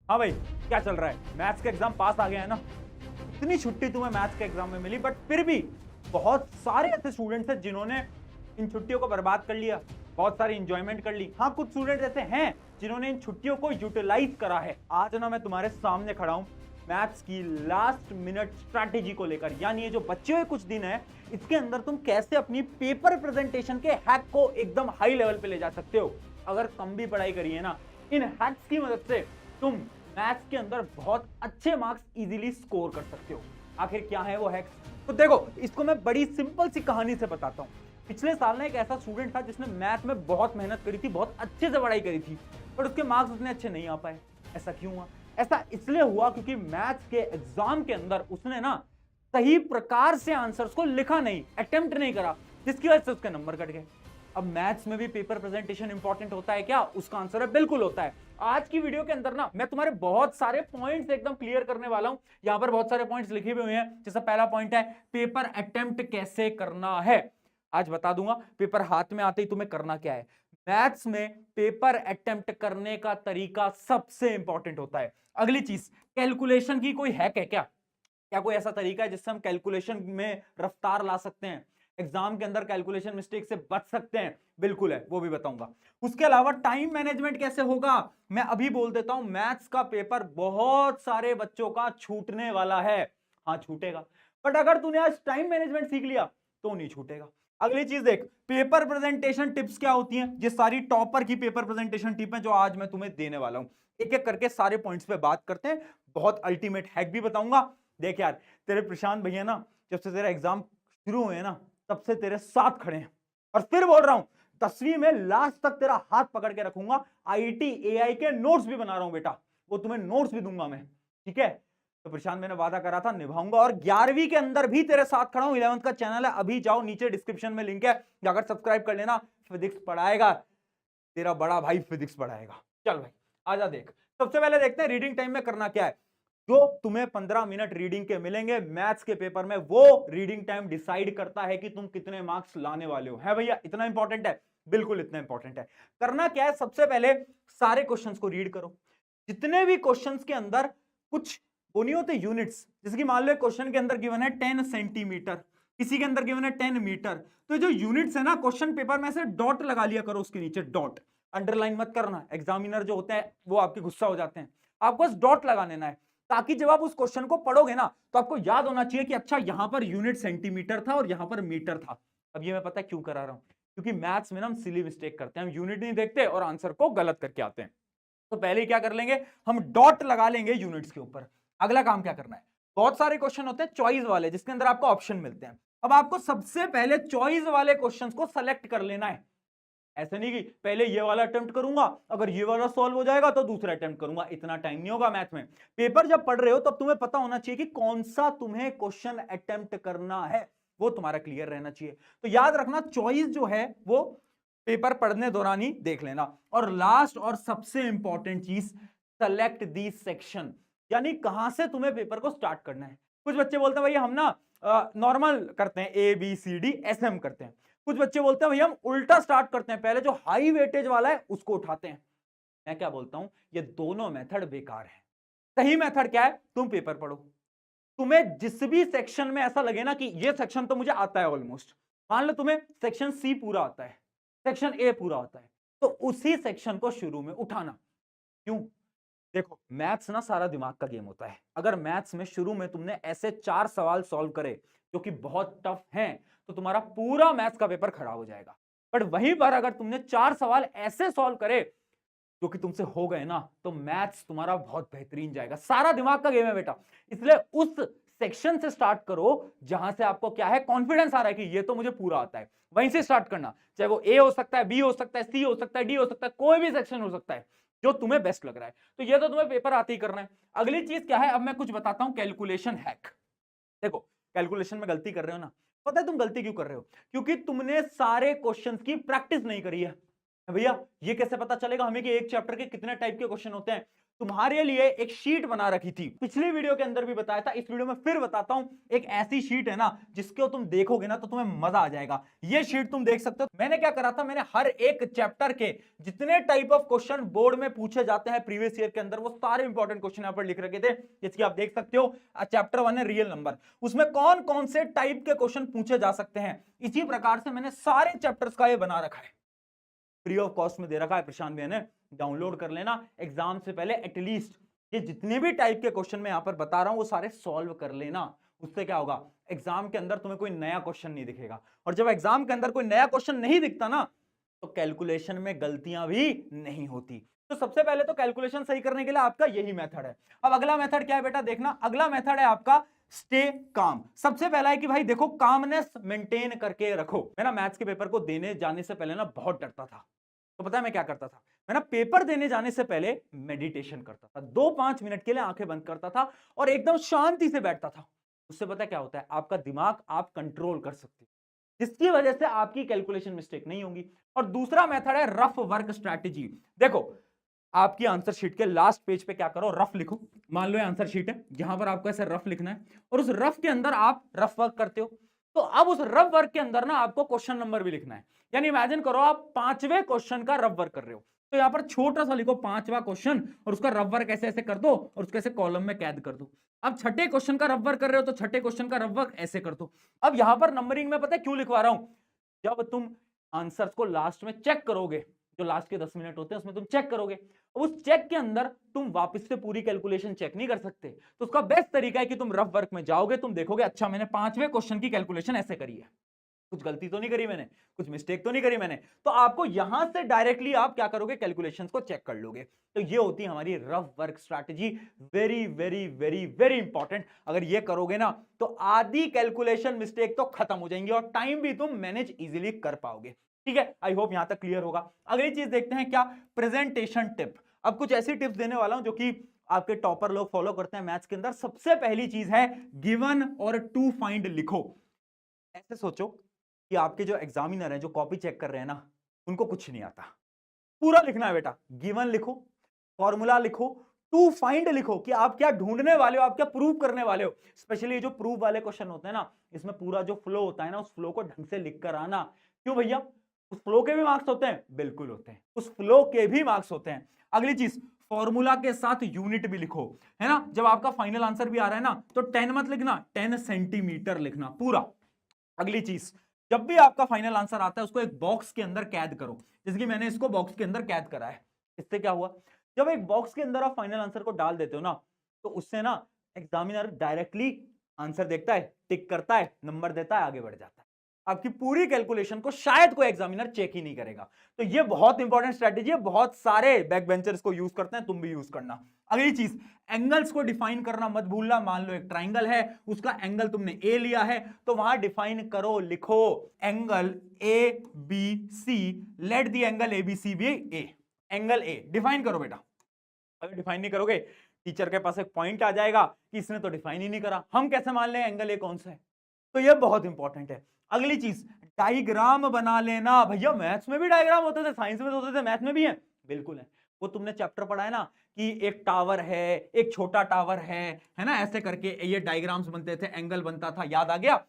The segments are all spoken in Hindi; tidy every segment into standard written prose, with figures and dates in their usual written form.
हाँ भाई, क्या चल रहा है? मैथ्स का एग्जाम पास आ गया है ना? इतनी छुट्टी तुम्हें मैथ्स के एग्जाम में मिली, बट फिर भी बहुत सारे ऐसे स्टूडेंट्स हैं जिन्होंने इन छुट्टियों को बर्बाद कर लिया, बहुत सारी इंजॉयमेंट कर ली। हाँ, कुछ स्टूडेंट्स ऐसे हैं जिन्होंने इन छुट्टियों को यूटिलाइज करा है। आज ना मैं तुम्हारे सामने खड़ा हूं मैथ्स की लास्ट मिनट स्ट्रैटेजी को लेकर, यानी ये जो बच्चे हुए कुछ दिन है, इसके अंदर तुम कैसे अपनी पेपर प्रेजेंटेशन के हैक को एकदम हाई लेवल पे ले जा सकते हो। अगर कम भी पढ़ाई करी है ना, इन हैक्स की मदद से तुम मैथ्स के अंदर बहुत अच्छे मार्क्स इजीली स्कोर कर सकते हो। आखिर क्या है वो हैक्स? तो देखो, इसको मैं बड़ी सिंपल सी कहानी से बताता हूं। पिछले साल ना एक ऐसा स्टूडेंट था जिसने मैथ में बहुत मेहनत करी थी, बहुत अच्छे से पढ़ाई करी थी, पर उसके मार्क्स उतने अच्छे नहीं आ पाए। ऐसा क्यों हुआ? ऐसा इसलिए हुआ क्योंकि मैथ्स के एग्जाम के अंदर उसने ना सही प्रकार से आंसर्स को लिखा नहीं, अटेम्प्ट नहीं करा, जिसकी वजह से उसके नंबर कट गए। अब मैथ्स में भी पेपर प्रेजेंटेशन इंपॉर्टेंट होता है क्या? उसका आंसर है बिल्कुल होता है। आज की वीडियो के अंदर ना मैं तुम्हारे बहुत सारे पॉइंट्स एकदम क्लियर करने वाला हूं। यहां पर बहुत सारे पॉइंट्स लिखे हुए हैं। जैसा पहला पॉइंट है, पेपर अटेम्प्ट कैसे करना है। आज बता दूंगा पेपर हाथ में आते ही तुम्हें करना क्या है। मैथ्स में पेपर अटेम्प्ट करने का तरीका सबसे इंपॉर्टेंट होता है। अगली चीज, कैलकुलेशन की कोई हैक है क्या? क्या कोई ऐसा तरीका है जिससे हम कैलकुलेशन में रफ्तार ला सकते हैं, एग्जाम के अंदर कैलकुलेशन मिस्टेक से बच सकते हैं? बिल्कुल है, वो भी बताऊंगा। उसके अलावा टाइम मैनेजमेंट कैसे होगा, मैं अभी बोल देता हूं। मैथ्स का पेपर बहुत सारे बच्चों का छूटने वाला है। हाँ, छूटेगा, बट अगर तूने आज टाइम मैनेजमेंट सीख लिया तो नहीं छूटेगा। अगली चीज देख, पेपर प्रेजेंटेशन टिप्स क्या होती हैं। ये सारी टॉपर की पेपर प्रेजेंटेशन टिप है जो आज मैं तुम्हें देने वाला हूं। एक एक करके सारे पॉइंट्स पे बात करते हैं, बहुत अल्टीमेट हैक भी बताऊंगा। देख यार, तेरे प्रशांत भैया ना जब से तेरा एग्जाम शुरू हुए ना, तब से तेरे साथ खड़े हैं। और फिर बोल रहा हूं, 10वीं में लास्ट तक तेरा हाथ पकड़ के रखूंगा। आईटी एआई के नोट्स भी बना रहा हूं बेटा, वो तुम्हें नोट्स भी दूंगा मैं, ठीक है? तो प्रशांत, मैंने वादा करा था, निभाऊंगा। और 11वीं के अंदर भी तेरे साथ खड़ा हूं। 11th का चैनल है, अभी जाओ, नीचे डिस्क्रिप्शन में लिंक है, जाकर सब्सक्राइब कर लेना। फिजिक्स पढ़ाएगा तेरा बड़ा भाई, फिजिक्स पढ़ाएगा। चल भाई, आजा देख। सबसे पहले देखते हैं रीडिंग टाइम में करना क्या है। जो तुम्हें 15 मिनट रीडिंग के मिलेंगे मैथ्स के पेपर में, वो रीडिंग टाइम डिसाइड करता है कि तुम कितने मार्क्स लाने वाले हो। है भैया, इतना इंपॉर्टेंट है? बिल्कुल इतना इंपॉर्टेंट है। करना क्या है, सबसे पहले सारे क्वेश्चंस को रीड करो। जितने भी क्वेश्चंस के अंदर कुछ वो नहीं होते यूनिट्स, जैसे कि मान लो क्वेश्चन के अंदर गिवन है 10 सेंटीमीटर, किसी के अंदर गिवन है 10 मीटर, तो जो यूनिट्स है ना, क्वेश्चन पेपर में से डॉट लगा लिया करो उसके नीचे, डॉट। अंडरलाइन मत करना, एग्जामिनर जो होते हैं वो आपके गुस्सा हो जाते हैं। आपको बस डॉट लगा लेना है, ताकि जब आप उस क्वेश्चन को पढ़ोगे ना, तो आपको याद होना चाहिए कि अच्छा, यहां पर यूनिट सेंटीमीटर था और यहां पर मीटर था। अब ये मैं पता है क्यों करा रहा हूं, क्योंकि मैथ्स में ना हम सिली मिस्टेक करते हैं, हम यूनिट नहीं देखते और आंसर को गलत करके आते हैं। तो पहले क्या कर लेंगे, हम डॉट लगा लेंगे यूनिट्स के ऊपर। अगला काम क्या करना है, बहुत सारे क्वेश्चन होते हैं चॉइस वाले, जिसके अंदर आपको ऑप्शन मिलते हैं। अब आपको सबसे पहले चॉइस वाले क्वेश्चंस को सेलेक्ट कर लेना है। ऐसे नहीं कि पहले ये वाला अटेम्प्ट करूंगा, अगर ये वाला सॉल्व हो जाएगा तो दूसरा अटेम्प्ट करूंगा। इतना टाइम नहीं होगा मैथ में। पेपर जब पढ़ रहे हो तब तुम्हें पता होना चाहिए कि कौन सा तुम्हें क्वेश्चन अटेम्प्ट करना है, वो तुम्हारा क्लियर रहना चाहिए। तो याद रखना, चॉइस जो है वो पेपर पढ़ने दौरान ही देख लेना। और लास्ट और सबसे इंपॉर्टेंट चीज, सेलेक्ट दी सेक्शन, यानी कहां से तुम्हें पेपर को स्टार्ट करना है। कुछ बच्चे बोलते हैं भैया हम ना नॉर्मल करते हैं, ए बी सी डी ऐसे हम करते हैं। कुछ बच्चे बोलते हैं भैया हम उल्टा स्टार्ट करते हैं, पहले जो हाई वेटेज वाला है उसको उठाते हैं। मैं क्या बोलता हूं, ये दोनों मेथड बेकार है। सही मेथड क्या है, तुम पेपर पढ़ो। तुम्हें जिस भी सेक्शन में ऐसा लगे ना कि ये सेक्शन तो मुझे आता है ऑलमोस्ट, मान लो तुम्हें सेक्शन सी पूरा आता है, सेक्शन ए पूरा आता है, तो उसी सेक्शन को शुरू में उठाना। क्यों? देखो, मैथ्स ना सारा दिमाग का गेम होता है। अगर मैथ्स में शुरू में तुमने ऐसे 4 सवाल सॉल्व करे जो कि बहुत टफ हैं, तो तुम्हारा पूरा मैथ्स का पेपर खराब हो जाएगा। बट वहीं पर अगर तुमने 4 सवाल ऐसे सॉल्व करे जो कि तुमसे हो गए ना, तो मैथ्स तुम्हारा बहुत बेहतरीन जाएगा। सारा दिमाग का गेम है बेटा, इसलिए उस सेक्शन से स्टार्ट करो जहां से आपको क्या है, कॉन्फिडेंस आ रहा है कि ये तो मुझे पूरा आता है। वहीं से स्टार्ट करना, चाहे वो ए हो सकता है, बी हो सकता है, सी हो सकता है, डी हो सकता है, कोई भी सेक्शन हो सकता है जो तुम्हें बेस्ट लग रहा है। तो ये तो तुम्हें पेपर आते ही करना है। अगली चीज क्या है, अब मैं कुछ बताता हूं, कैलकुलेशन हैक। देखो, कैलकुलेशन में गलती कर रहे हो ना, पता है तुम गलती क्यों कर रहे हो? क्योंकि तुमने सारे क्वेश्चंस की प्रैक्टिस नहीं करी है। भैया ये कैसे पता चलेगा हमें कि एक चैप्टर के कितने टाइप के क्वेश्चन होते हैं? तुम्हारे लिए एक शीट बना रखी थी, पिछली वीडियो के अंदर भी बताया था, इस वीडियो में फिर बताता हूं। एक ऐसी शीट है ना जिसको तुम देखोगे ना तो तुम्हें मजा आ जाएगा। ये शीट तुम देख सकते हो। मैंने क्या करा था, मैंने हर एक चैप्टर के जितने टाइप ऑफ क्वेश्चन बोर्ड में पूछे जाते हैं प्रीवियस ईयर के अंदर, वो सारे इंपॉर्टेंट क्वेश्चन यहां पर लिख रखे थे। जैसे आप देख सकते हो, चैप्टर 1 है रियल नंबर, उसमें कौन कौन से टाइप के क्वेश्चन पूछे जा सकते हैं। इसी प्रकार से मैंने सारे चैप्टर्स का ये बना रखा है, फ्री ऑफ कॉस्ट में दे रखा है। प्रशांत भैया ने डाउनलोड कर लेना, एग्जाम से पहले एटलीस्ट ये जितने भी टाइप के क्वेश्चन मैं यहां पर बता रहा हूं वो सारे सॉल्व कर लेना। उससे क्या होगा, एग्जाम के अंदर तुम्हें कोई नया क्वेश्चन नहीं दिखेगा। और जब एग्जाम के अंदर कोई नया क्वेश्चन नहीं दिखता ना, तो कैलकुलेशन में गलतियां भी नहीं होती। तो सबसे पहले तो कैलकुलेशन सही करने के लिए आपका यही मेथड है। अब अगला मेथड क्या है बेटा, देखना। अगला मेथड है आपका स्टे काम। सबसे पहला है कि भाई देखो, कामनेस मेंटेन करके रखो। मैं ना मैथ्स के पेपर को देने जाने से पहले ना बहुत डरता था। तो पता है मैं क्या करता था, मैं ना पेपर देने जाने से पहले मेडिटेशन करता था, 2-5 मिनट के लिए आंखें बंद करता था और एकदम शांति से बैठता था। उससे पता क्या होता है, आपका दिमाग आप कंट्रोल कर सकते हो, जिसकी वजह से आपकी कैलकुलेशन मिस्टेक नहीं होगी। और दूसरा मेथड है रफ वर्क स्ट्रैटेजी। देखो, आपकी आंसर शीट के लास्ट पेज पे क्या करो, रफ लिखो। मान लो ये आंसर शीट है, यहां पर आपको ऐसे रफ लिखना है और उस रफ के अंदर आप रफ वर्क करते हो। तो अब उस रफ वर्क के अंदर ना आपको क्वेश्चन नंबर भी लिखना है। यानी इमेजिन करो आप 5वें क्वेश्चन का रफ वर्क कर रहे हो, तो यहां पर छोटा सा लिखो 5वां क्वेश्चन और उसका रफ वर्क ऐसे ऐसे कर दो और उसको ऐसे कॉलम में कैद कर दो। अब छठे क्वेश्चन का रफ वर्क कर रहे हो तो छठे क्वेश्चन का रफ वर्क ऐसे कर दो। अब यहां पर नंबरिंग में पता है क्यों लिखवा रहा हूं, जब तुम आंसर्स को लास्ट में चेक करोगे, जो लास्ट के 10 मिनट होते हैं उसमें तुम चेक करोगे, उस चेक के अंदर तुम वापस से पूरी कैलकुलेशन चेक नहीं कर सकते। तो उसका बेस्ट तरीका है कि तुम रफ वर्क में जाओगे, तुम देखोगे अच्छा मैंने 5वें क्वेश्चन की कैलकुलेशन ऐसे करी है, कुछ गलती तो नहीं करी मैंने, कुछ मिस्टेक तो नहीं करी मैंने। तो आपको यहां से डायरेक्टली आप क्या करोगे, कैलकुलेशंस को चेक कर लोगे। तो ये होती है हमारी rough work strategy. Very very very very important. अगर ये करोगे ना तो आधी कैलकुलेशन मिस्टेक तो खत्म हो जाएंगी और टाइम भी तुम मैनेज इजीली कर पाओगे। ठीक है, आई होप यहां तक क्लियर होगा। अगली चीज देखते हैं क्या, प्रेजेंटेशन टिप। अब कुछ ऐसी टिप्स देने वाला हूं जो कि आपके टॉपर लोग फॉलो करते हैं मैथ्स के अंदर। सबसे पहली चीज है गिवन और टू फाइंड लिखो। ऐसे सोचो कि आपके जो एग्जामिनर हैं, जो कॉपी चेक कर रहे हैं ना, उनको कुछ नहीं आता। पूरा लिखना है बेटा, गिवन लिखो, फॉर्मूला लिखो, टू फाइंड लिखो कि आप क्या ढूंढने वाले हो, आप क्या प्रूव करने वाले हो। स्पेशली जो प्रूव वाले क्वेश्चन होते हैं ना, इसमें पूरा जो फ्लो होता है ना, उस फ्लो को ढंग से लिख कर आना। क्यों भैया, उस फ्लो के भी मार्क्स होते हैं, बिल्कुल होते हैं, उस फ्लो के भी मार्क्स होते हैं। अगली चीज, फॉर्मूला के साथ यूनिट भी लिखो, है ना। जब आपका फाइनल आंसर भी आ रहा है ना, तो 10 मत लिखना, 10 सेंटीमीटर लिखना पूरा। अगली चीज, जब भी आपका फाइनल आंसर आता है उसको एक बॉक्स के अंदर कैद करो, जैसे कि मैंने इसको बॉक्स के अंदर कैद करा है। इससे क्या हुआ, जब एक बॉक्स के अंदर आप फाइनल आंसर को डाल देते हो ना, तो उससे ना एग्जामिनर डायरेक्टली आंसर देखता है, टिक करता है, नंबर देता है, आगे बढ़ जाता है। आपकी पूरी कैलकुलेशन को शायद कोई एग्जामिनर चेक ही नहीं करेगा। तो ये बहुत इंपॉर्टेंट स्ट्रेटेजी है, बहुत सारे बैक बेंचर्स को यूज करते हैं, तुम भी यूज करना। अगली चीज, एंगल्स को डिफाइन करना मत भूलना। मान लो एक ट्राइंगल है, उसका एंगल तुमने ए लिया है, तो वहां डिफाइन करो, लिखो angle A B C, let the angle A B C B A. Angle A define करो बेटा। अगर डिफाइन नहीं करोगे, टीचर के पास एक पॉइंट आ जाएगा कि इसने तो डिफाइन ही नहीं करा, हम कैसे मान लें एंगल ए कौन सा है। तो ये बहुत इंपॉर्टेंट है। अगली चीज, डायग्राम बना लेना। भैया मैथ्स में भी डायग्राम होते थे, साइंस में होते थे, मैथ्स में भी है, बिल्कुल है। वो तुमने चैप्टर पढ़ा है ना कि एक टावर है, एक छोटा टावर है ना, ऐसे करके ये डायग्राम्स बनते थे, एंगल बनता था, याद आ गया।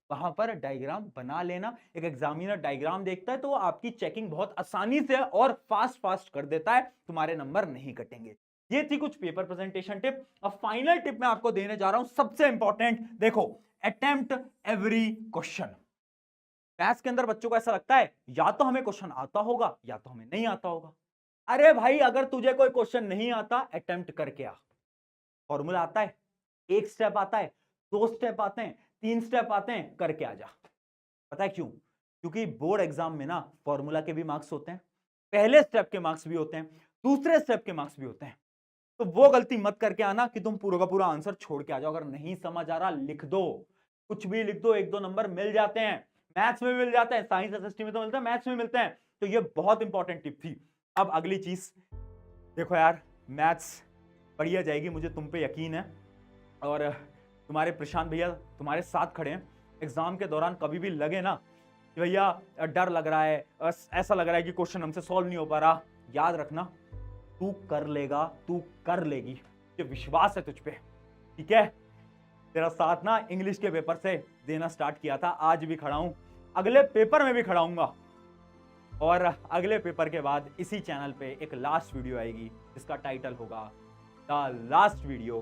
वहां पर डायग्राम बना लेना। एक एग्जामिनर डायग्राम देखता है तो वो आपकी चेकिंग बहुत आसानी से और फास्ट फास्ट कर देता है, तुम्हारे नंबर नहीं कटेंगे। ये थी कुछ पेपर प्रेजेंटेशन टिप। अब फाइनल टिप मैं आपको देने जा रहा हूं, सबसे इंपॉर्टेंट। देखो, अटेम्प्ट एवरी क्वेश्चन। मैथ्स के अंदर बच्चों को ऐसा लगता है या तो हमें क्वेश्चन आता होगा या तो हमें नहीं आता होगा। अरे भाई, अगर तुझे कोई क्वेश्चन नहीं आता, अटेम्प्ट करके आ। फॉर्मूला आता है, एक स्टेप आता है, 2 स्टेप आते हैं, 3 स्टेप आते हैं, करके आ जा। पता है क्यों? क्योंकि बोर्ड एग्जाम में ना फॉर्मूला के भी मार्क्स होते हैं, पहले स्टेप के मार्क्स भी होते हैं, दूसरे स्टेप के मार्क्स भी होते हैं। तो वो गलती मत करके आना कि तुम पूरा का पूरा आंसर छोड़ के आ जाओ। अगर नहीं समझ आ रहा, लिख दो, कुछ भी लिख दो, 1-2 नंबर मिल जाते हैं। मैथ्स में मिल जाते हैं, साइंस एसएसटी में तो मिलते हैं, मैथ्स में मिलते हैं। तो ये बहुत इंपॉर्टेंट टिप थी। अब अगली चीज देखो यार, मैथ्स बढ़िया जाएगी, मुझे तुम पे यकीन है। और तुम्हारे प्रशांत भैया तुम्हारे साथ खड़े हैं। एग्जाम के दौरान कभी भी लगे ना कि भैया डर लग रहा है, ऐसा लग रहा है कि क्वेश्चन हमसे सॉल्व नहीं हो पा रहा, याद रखना तू कर लेगा, तू कर लेगी, ये विश्वास है तुझ पे, ठीक है। तेरा साथ ना इंग्लिश के पेपर से देना स्टार्ट किया था, आज भी खड़ा हूं, अगले पेपर में भी खड़ा हूंगा। और अगले पेपर के बाद इसी चैनल पे एक लास्ट वीडियो आएगी जिसका टाइटल होगा the last video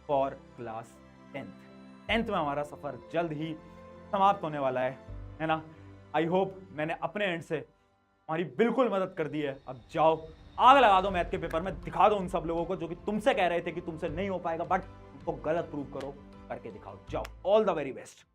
for class 10th में हमारा सफर जल्द ही समाप्त होने वाला है ना। आई होप मैंने अपने एंड से हमारी बिल्कुल मदद कर दी है। अब जाओ आग लगा दो मैथ के पेपर में, दिखा दो उन सब लोगों को जो कि तुमसे कह रहे थे कि तुमसे नहीं हो पाएगा, बट उनको गलत प्रूव करो, करके दिखाओ। जाओ, ऑल द वेरी बेस्ट।